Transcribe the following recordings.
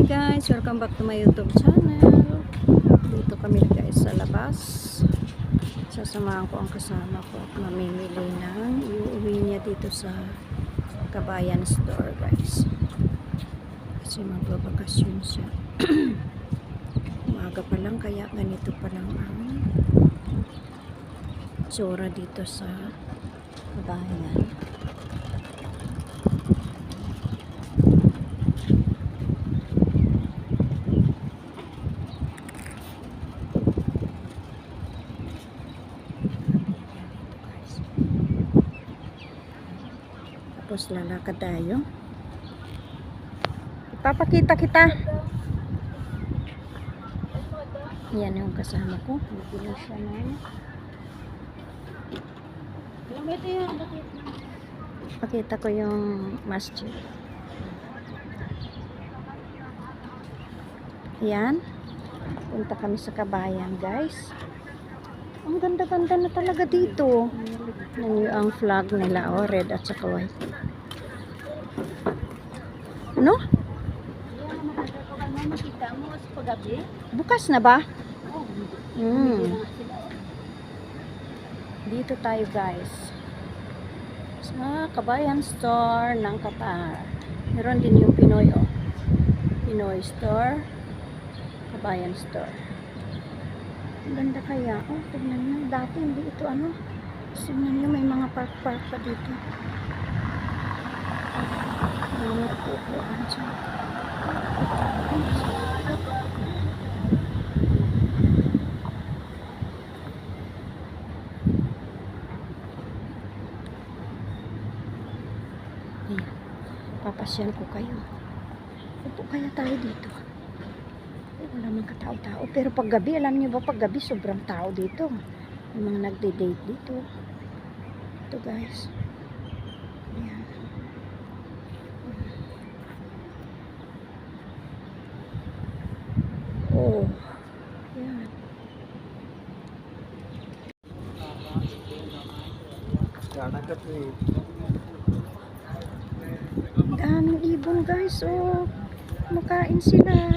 guys, welcome back to my YouTube channel. Dito kami guys sa labas. Sasamahan ko ang kasama ko at mamimili ng iuwi niya dito sa Kabayan Store guys. Kasi magbabakasyon siya. Umaga pa lang kaya ganito pa lang ang tsura dito sa Kabayan. Tapos lalakad tayo. Ipapakita kita. Yan yung kasama ko. Nabili siya na. Pakita ko yung masjid. Yan. Punta kami sa Kabayan guys. Ang ganda-ganda na talaga dito. Ang flag nila, oh, red at saka white. Ano? Bukas na ba? Dito tayo guys. Sa Kabayan Store ng Qatar. Meron din yung Pinoy, oh. Pinoy Store. Kabayan Store. Ang ganda kaya. Oh, tignan nyo. Dati hindi ito ano. Tignan nyo, may mga park-park pa dito. Mga pupuan siya. Ayan. Papasyan ko kayo. Upo kaya tayo dito. Wala nang katao-tao. Pero pag gabi, alam niyo ba, pag gabi sobrang tao dito. May mga nagde-date dito. Ito guys. Ayan. Oh. Ayan. Daming ibon guys. Oh. Makain sila.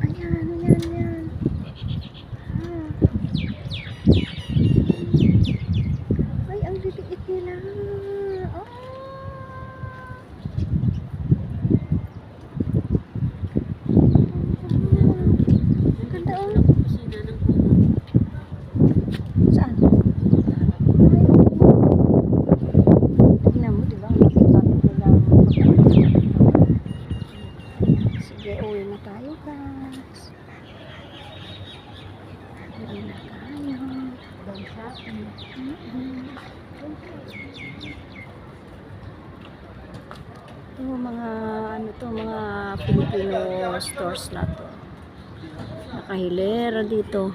Ayan, ayan, ayan. Ay, ang liliit nila. Oh. Ang ganda, oh. Saan? Tignan mo, diba? Sige, uwi na tayo, guys. Uwi na tayo. Ito mga ano to, mga Filipino stores na to. Nakahilera dito.